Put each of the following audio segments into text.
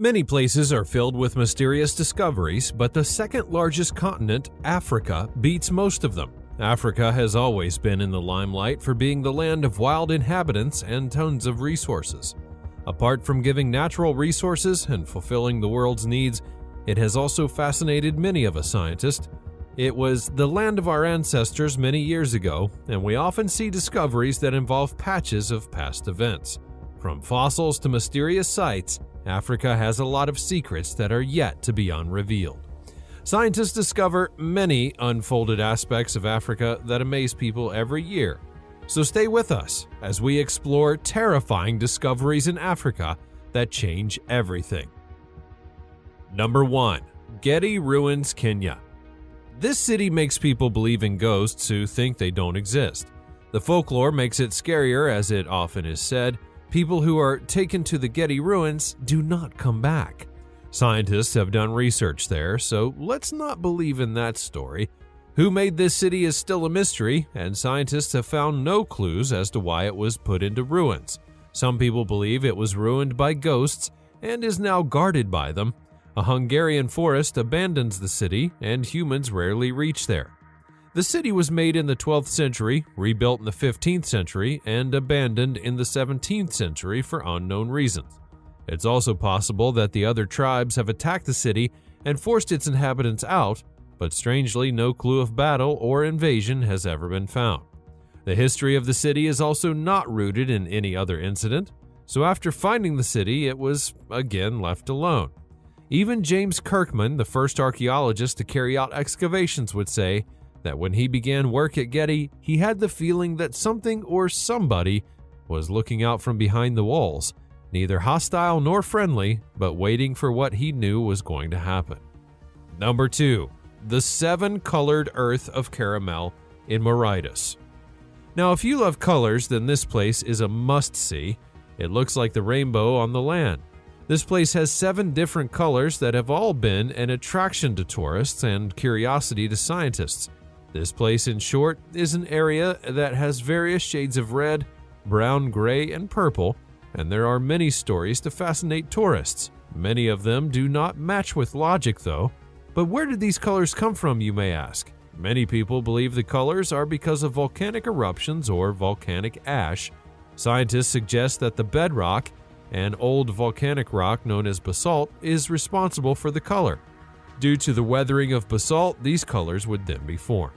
Many places are filled with mysterious discoveries, but the second largest continent, Africa, beats most of them. Africa has always been in the limelight for being the land of wild inhabitants and tons of resources. Apart from giving natural resources and fulfilling the world's needs, it has also fascinated many of us scientists. It was the land of our ancestors many years ago, and we often see discoveries that involve patches of past events. From fossils to mysterious sites, Africa has a lot of secrets that are yet to be unrevealed. Scientists discover many unfolded aspects of Africa that amaze people every year. So stay with us as we explore terrifying discoveries in Africa that change everything. Number 1. Getty Ruins, Kenya. This city makes people believe in ghosts who think they don't exist. The folklore makes it scarier, as it often is said. People who are taken to the Getty ruins do not come back. Scientists have done research there, so let's not believe in that story. Who made this city is still a mystery, and scientists have found no clues as to why it was put into ruins. Some people believe it was ruined by ghosts and is now guarded by them. A Hungarian forest abandons the city, and humans rarely reach there. The city was made in the 12th century, rebuilt in the 15th century, and abandoned in the 17th century for unknown reasons. It's also possible that the other tribes have attacked the city and forced its inhabitants out, but strangely no clue of battle or invasion has ever been found. The history of the city is also not rooted in any other incident, so after finding the city, it was again left alone. Even James Kirkman, the first archaeologist to carry out excavations, would say that when he began work at Getty, he had the feeling that something or somebody was looking out from behind the walls, neither hostile nor friendly, but waiting for what he knew was going to happen. Number 2. The 7-Colored Earth of Caramel in Mauritius. Now, if you love colors, then this place is a must-see. It looks like the rainbow on the land. This place has 7 different colors that have all been an attraction to tourists and curiosity to scientists. This place, in short, is an area that has various shades of red, brown, gray, and purple, and there are many stories to fascinate tourists. Many of them do not match with logic, though. But where did these colors come from, you may ask? Many people believe the colors are because of volcanic eruptions or volcanic ash. Scientists suggest that the bedrock, an old volcanic rock known as basalt, is responsible for the color. Due to the weathering of basalt, these colors would then be formed.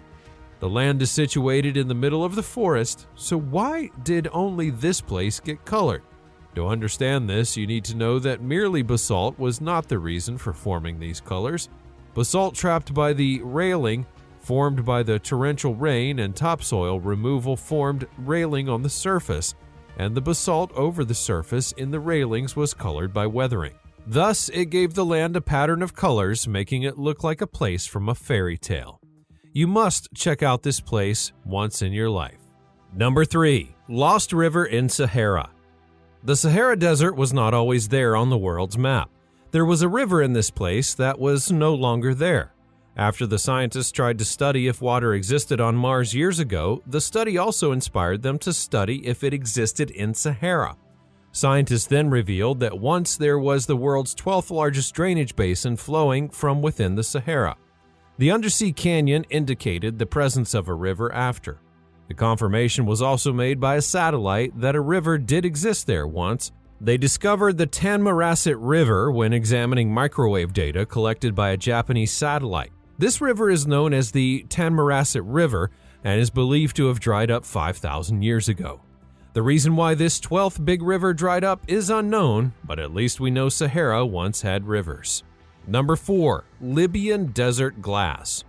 The land is situated in the middle of the forest, so why did only this place get colored? To understand this, you need to know that merely basalt was not the reason for forming these colors. Basalt trapped by the railing, formed by the torrential rain and topsoil removal, formed railing on the surface, and the basalt over the surface in the railings was colored by weathering. Thus, it gave the land a pattern of colors, making it look like a place from a fairy tale. You must check out this place once in your life. Number 3. Lost River in Sahara. The Sahara Desert was not always there on the world's map. There was a river in this place that was no longer there. After the scientists tried to study if water existed on Mars years ago, the study also inspired them to study if it existed in Sahara. Scientists then revealed that once there was the world's 12th largest drainage basin flowing from within the Sahara. The undersea canyon indicated the presence of a river after. The confirmation was also made by a satellite that a river did exist there once. They discovered the Tanmarasset River when examining microwave data collected by a Japanese satellite. This river is known as the Tanmarasset River and is believed to have dried up 5,000 years ago. The reason why this 12th big river dried up is unknown, but at least we know Sahara once had rivers. Number 4. Libyan Desert Glass.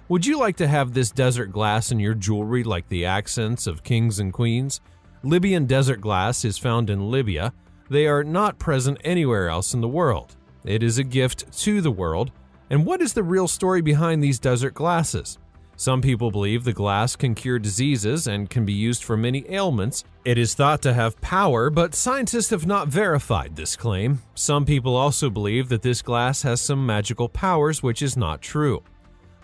Would you like to have this desert glass in your jewelry like the accents of kings and queens? Libyan desert glass is found in Libya. They are not present anywhere else in the world. It is a gift to the world. And what is the real story behind these desert glasses? Some people believe the glass can cure diseases and can be used for many ailments. It is thought to have power, but scientists have not verified this claim. Some people also believe that this glass has some magical powers, which is not true.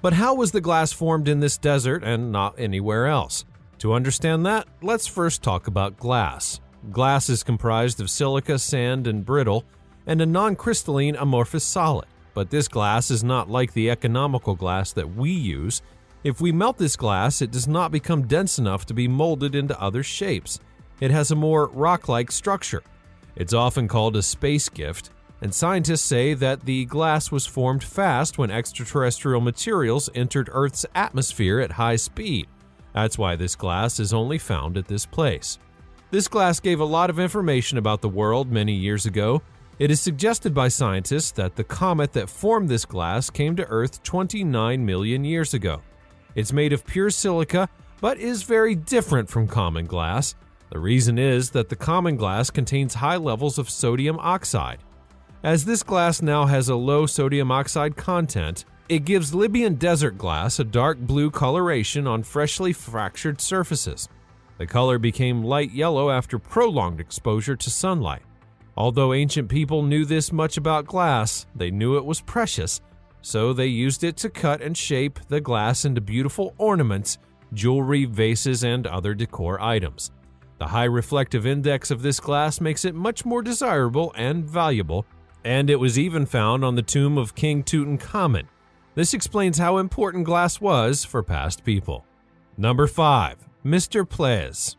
But how was the glass formed in this desert and not anywhere else? To understand that, let's first talk about glass. Glass is comprised of silica, sand, and brittle. and a non-crystalline amorphous solid. But this glass is not like the economical glass that we use. If we melt this glass, it does not become dense enough to be molded into other shapes. It has a more rock-like structure. It's often called a space gift, and scientists say that the glass was formed fast when extraterrestrial materials entered Earth's atmosphere at high speed. That's why this glass is only found at this place. This glass gave a lot of information about the world many years ago. It is suggested by scientists that the comet that formed this glass came to Earth 29 million years ago. It's made of pure silica, but is very different from common glass. The reason is that the common glass contains high levels of sodium oxide. As this glass now has a low sodium oxide content, it gives Libyan desert glass a dark blue coloration on freshly fractured surfaces. The color became light yellow after prolonged exposure to sunlight. Although ancient people knew this much about glass, they knew it was precious, so they used it to cut and shape the glass into beautiful ornaments, jewelry, vases, and other decor items. The high reflective index of this glass makes it much more desirable and valuable, and it was even found on the tomb of King Tutankhamun. This explains how important glass was for past people. Number 5. Mr. Plez.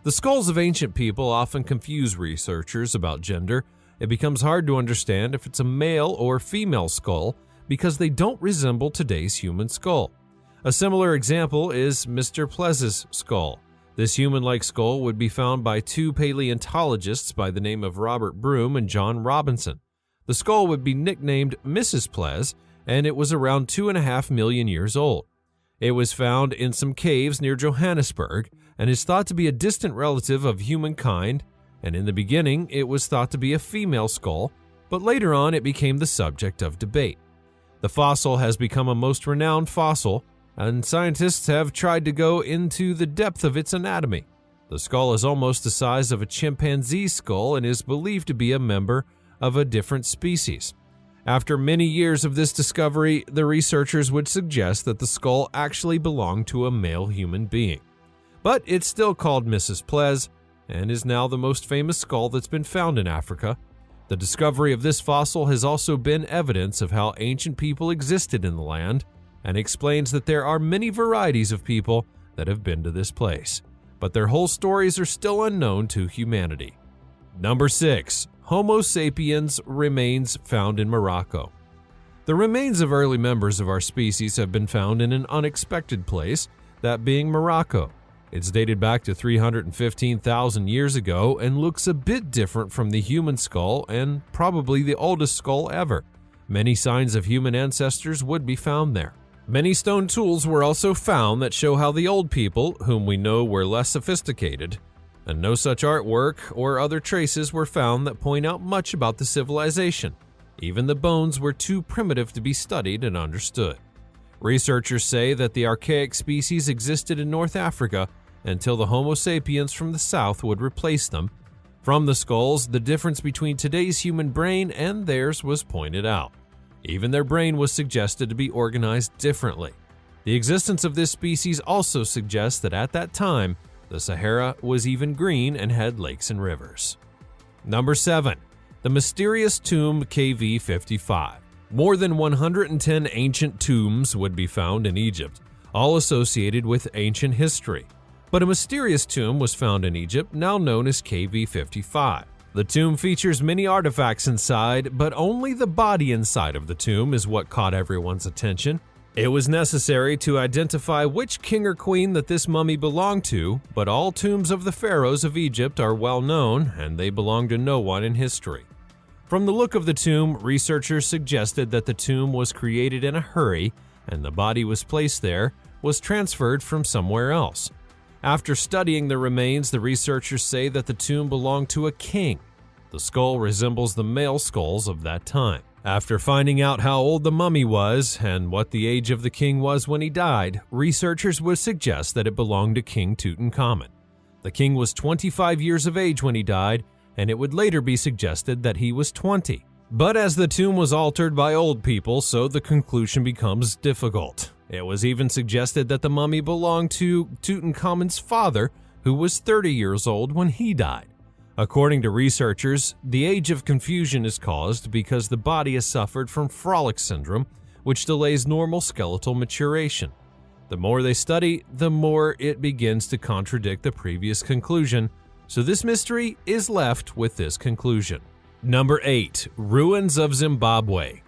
The skulls of ancient people often confuse researchers about gender. It becomes hard to understand if it's a male or female skull because they don't resemble today's human skull. A similar example is Mr. Plez's skull. This human-like skull would be found by two paleontologists by the name of Robert Broom and John Robinson. The skull would be nicknamed Mrs. Plez, and it was around 2.5 million years old. It was found in some caves near Johannesburg and is thought to be a distant relative of humankind, and in the beginning it was thought to be a female skull, but later on it became the subject of debate. The fossil has become a most renowned fossil, and scientists have tried to go into the depth of its anatomy. The skull is almost the size of a chimpanzee skull and is believed to be a member of a different species. After many years of this discovery, the researchers would suggest that the skull actually belonged to a male human being. But it's still called Mrs. Plez and is now the most famous skull that's been found in Africa. The discovery of this fossil has also been evidence of how ancient people existed in the land and explains that there are many varieties of people that have been to this place, but their whole stories are still unknown to humanity. Number 6. Homo sapiens remains found in Morocco. The remains of early members of our species have been found in an unexpected place, that being Morocco. It's dated back to 315,000 years ago and looks a bit different from the human skull and probably the oldest skull ever. Many signs of human ancestors would be found there. Many stone tools were also found that show how the old people, whom we know were less sophisticated, and no such artwork or other traces were found that point out much about the civilization. Even the bones were too primitive to be studied and understood. Researchers say that the archaic species existed in North Africa until the Homo sapiens from the south would replace them. From the skulls, the difference between today's human brain and theirs was pointed out. Even their brain was suggested to be organized differently. The existence of this species also suggests that at that time, the Sahara was even green and had lakes and rivers. Number 7. The mysterious tomb KV55. More than 110 ancient tombs would be found in Egypt, all associated with ancient history. But a mysterious tomb was found in Egypt, now known as KV55. The tomb features many artifacts inside, but only the body inside of the tomb is what caught everyone's attention. It was necessary to identify which king or queen that this mummy belonged to, but all tombs of the pharaohs of Egypt are well known, and they belong to no one in history. From the look of the tomb, researchers suggested that the tomb was created in a hurry, and the body was placed there, was transferred from somewhere else. After studying the remains, the researchers say that the tomb belonged to a king. The skull resembles the male skulls of that time. After finding out how old the mummy was and what the age of the king was when he died, researchers would suggest that it belonged to King Tutankhamun. The king was 25 years of age when he died, and it would later be suggested that he was 20. But as the tomb was altered by old people, so the conclusion becomes difficult. It was even suggested that the mummy belonged to Tutankhamun's father, who was 30 years old when he died. According to researchers, the age of confusion is caused because the body has suffered from frolic syndrome, which delays normal skeletal maturation. The more they study, the more it begins to contradict the previous conclusion, so this mystery is left with this conclusion. Number 8. Ruins of Zimbabwe.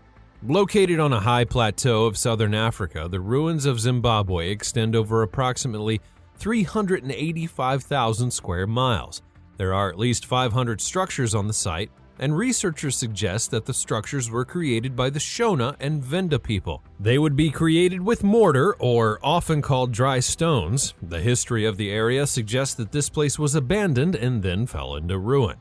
Located on a high plateau of southern Africa, the ruins of Zimbabwe extend over approximately 385,000 square miles. There are at least 500 structures on the site, and researchers suggest that the structures were created by the Shona and Venda people. They would be created with mortar, or often called dry stones. The history of the area suggests that this place was abandoned and then fell into ruin.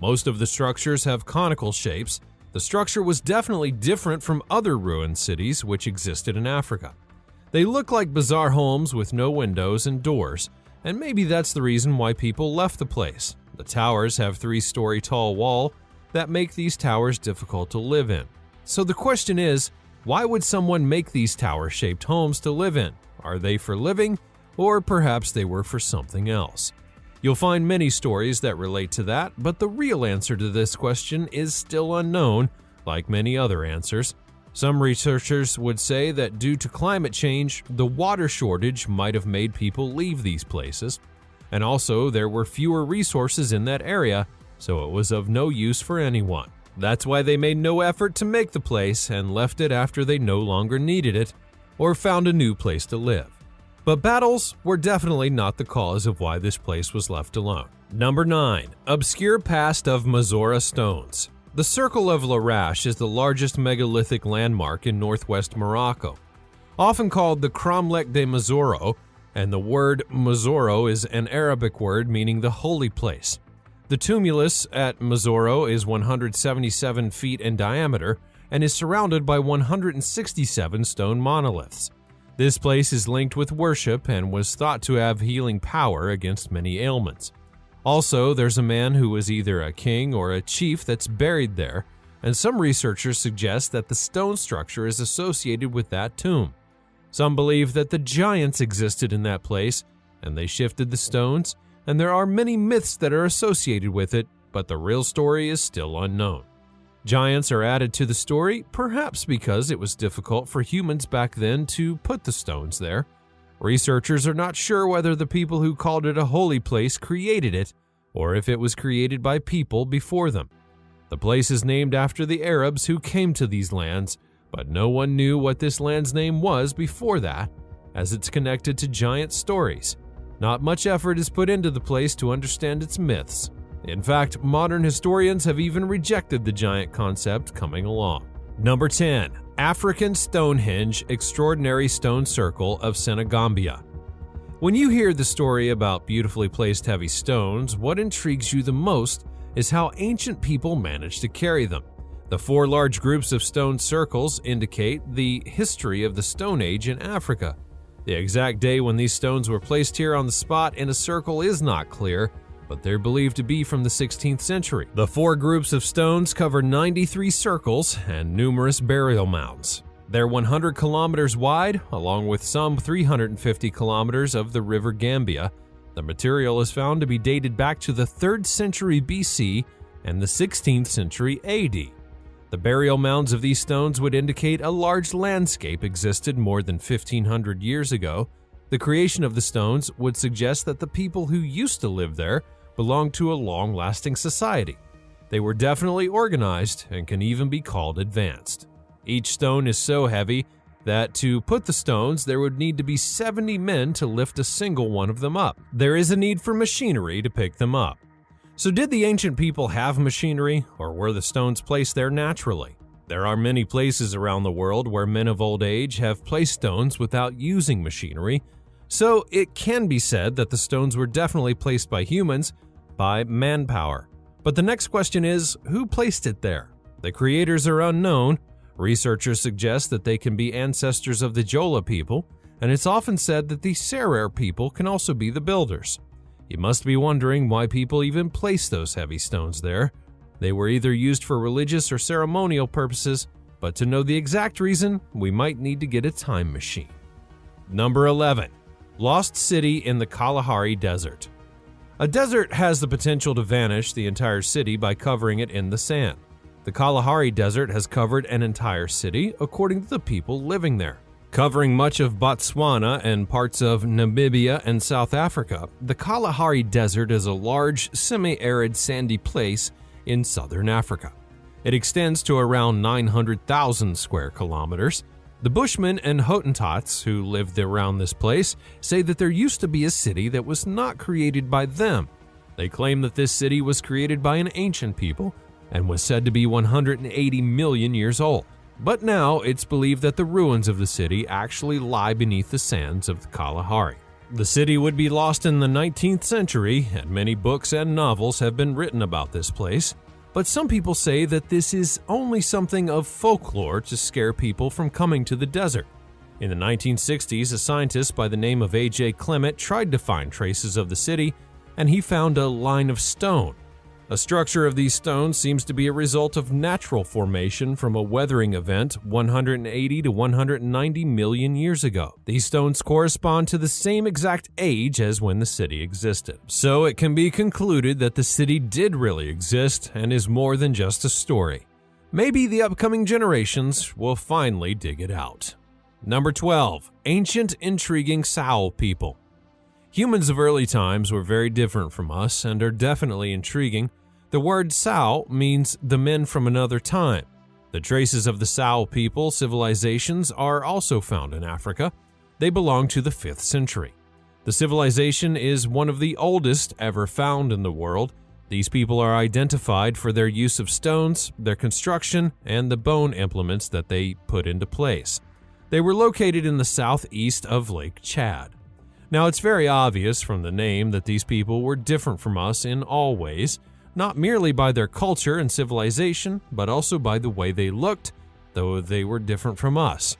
Most of the structures have conical shapes. The structure was definitely different from other ruined cities which existed in Africa. They look like bizarre homes with no windows and doors, and maybe that's the reason why people left the place. The towers have 3-story tall wall that make these towers difficult to live in. So the question is, why would someone make these tower-shaped homes to live in? Are they for living, or perhaps they were for something else? You'll find many stories that relate to that, but the real answer to this question is still unknown, like many other answers. Some researchers would say that due to climate change, the water shortage might have made people leave these places. And also, there were fewer resources in that area, so it was of no use for anyone. That's why they made no effort to make the place and left it after they no longer needed it, or found a new place to live. But battles were definitely not the cause of why this place was left alone. Number 9. Obscure Past of Mazora Stones. The Circle of Larache is the largest megalithic landmark in northwest Morocco. Often called the Cromlech de Mazoro, and the word Mazoro is an Arabic word meaning the holy place. The tumulus at Mazoro is 177 feet in diameter and is surrounded by 167 stone monoliths. This place is linked with worship and was thought to have healing power against many ailments. Also, there's a man who was either a king or a chief that's buried there, and some researchers suggest that the stone structure is associated with that tomb. Some believe that the giants existed in that place, and they shifted the stones, and there are many myths that are associated with it, but the real story is still unknown. Giants are added to the story, perhaps because it was difficult for humans back then to put the stones there. Researchers are not sure whether the people who called it a holy place created it, or if it was created by people before them. The place is named after the Arabs who came to these lands, but no one knew what this land's name was before that, as it's connected to giant stories. Not much effort is put into the place to understand its myths. In fact, modern historians have even rejected the giant concept coming along. Number 10. African Stonehenge Extraordinary Stone Circle of Senegambia. When you hear the story about beautifully placed heavy stones, what intrigues you the most is how ancient people managed to carry them. The 4 large groups of stone circles indicate the history of the Stone Age in Africa. The exact day when these stones were placed here on the spot in a circle is not clear, but they're believed to be from the 16th century. The 4 groups of stones cover 93 circles and numerous burial mounds. They're 100 kilometers wide, along with some 350 kilometers of the River Gambia. The material is found to be dated back to the 3rd century BC and the 16th century AD. The burial mounds of these stones would indicate a large landscape existed more than 1,500 years ago. The creation of the stones would suggest that the people who used to live there belonged to a long-lasting society. They were definitely organized and can even be called advanced. Each stone is so heavy that to put the stones, there would need to be 70 men to lift a single one of them up. There is a need for machinery to pick them up. So did the ancient people have machinery, or were the stones placed there naturally? There are many places around the world where men of old age have placed stones without using machinery, so it can be said that the stones were definitely placed by humans, by manpower. But the next question is, who placed it there? The creators are unknown. Researchers suggest that they can be ancestors of the Jola people, and it's often said that the Serer people can also be the builders. You must be wondering why people even placed those heavy stones there. They were either used for religious or ceremonial purposes, but to know the exact reason, we might need to get a time machine. Number 11. Lost City in the Kalahari Desert. A desert has the potential to vanish the entire city by covering it in the sand. The Kalahari Desert has covered an entire city, according to the people living there. Covering much of Botswana and parts of Namibia and South Africa, the Kalahari Desert is a large, semi-arid sandy place in southern Africa. It extends to around 900,000 square kilometers. The Bushmen and Hottentots who lived around this place say that there used to be a city that was not created by them. They claim that this city was created by an ancient people and was said to be 180 million years old. But now it's believed that the ruins of the city actually lie beneath the sands of the Kalahari. The city would be lost in the 19th century, and many books and novels have been written about this place. But some people say that this is only something of folklore to scare people from coming to the desert. In the 1960s, a scientist by the name of A.J. Clement tried to find traces of the city, and he found a line of stone. A structure of these stones seems to be a result of natural formation from a weathering event 180 to 190 million years ago. These stones correspond to the same exact age as when the city existed. So it can be concluded that the city did really exist and is more than just a story. Maybe the upcoming generations will finally dig it out. Number 12. Ancient intriguing Sao people. Humans of early times were very different from us and are definitely intriguing. The word Sao means the men from another time. The traces of the Sao people civilizations are also found in Africa. They belong to the 5th century. The civilization is one of the oldest ever found in the world. These people are identified for their use of stones, their construction, and the bone implements that they put into place. They were located in the southeast of Lake Chad. Now, it's very obvious from the name that these people were different from us in all ways, not merely by their culture and civilization, but also by the way they looked, though they were different from us.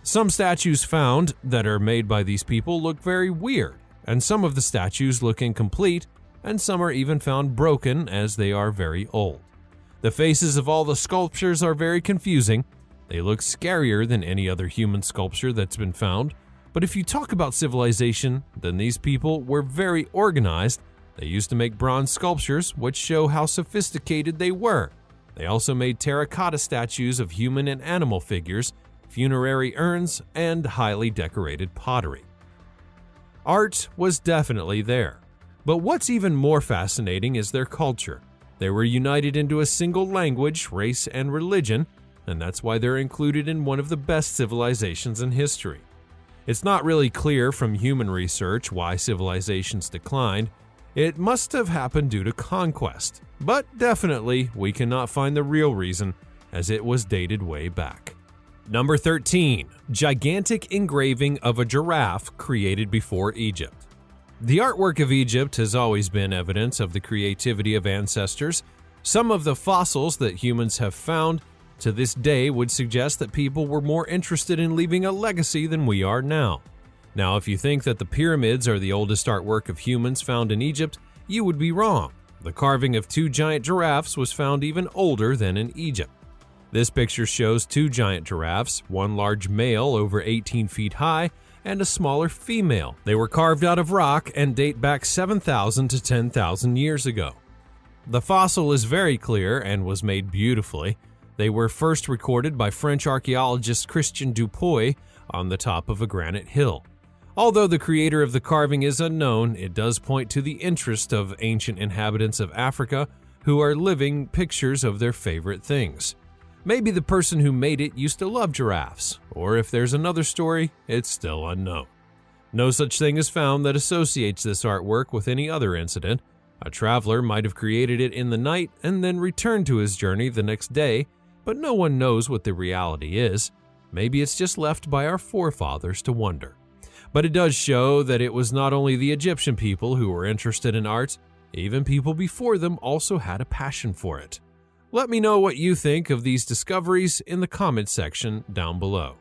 Some statues found that are made by these people look very weird, and some of the statues look incomplete, and some are even found broken as they are very old. The faces of all the sculptures are very confusing. They look scarier than any other human sculpture that's been found. But if you talk about civilization, then these people were very organized. They used to make bronze sculptures, which show how sophisticated they were. They also made terracotta statues of human and animal figures, funerary urns, and highly decorated pottery. Art was definitely there. But what's even more fascinating is their culture. They were united into a single language, race, and religion, and that's why they're included in one of the best civilizations in history. It's not really clear from human research why civilizations declined. It must have happened due to conquest, but definitely we cannot find the real reason, as it was dated way back. Number 13. Gigantic engraving of a giraffe created before Egypt. The artwork of Egypt has always been evidence of the creativity of ancestors. Some of the fossils that humans have found to this day would suggest that people were more interested in leaving a legacy than we are now. Now, if you think that the pyramids are the oldest artwork of humans found in Egypt, you would be wrong. The carving of 2 giant giraffes was found even older than in Egypt. This picture shows 2 giant giraffes, one large male over 18 feet high and a smaller female. They were carved out of rock and date back 7,000 to 10,000 years ago. The fossil is very clear and was made beautifully. They were first recorded by French archaeologist Christian Dupuy on the top of a granite hill. Although the creator of the carving is unknown, it does point to the interest of ancient inhabitants of Africa who are living pictures of their favorite things. Maybe the person who made it used to love giraffes, or if there's another story, it's still unknown. No such thing is found that associates this artwork with any other incident. A traveler might have created it in the night and then returned to his journey the next day, but no one knows what the reality is. Maybe it's just left by our forefathers to wonder. But it does show that it was not only the Egyptian people who were interested in art, even people before them also had a passion for it. Let me know what you think of these discoveries in the comments section down below.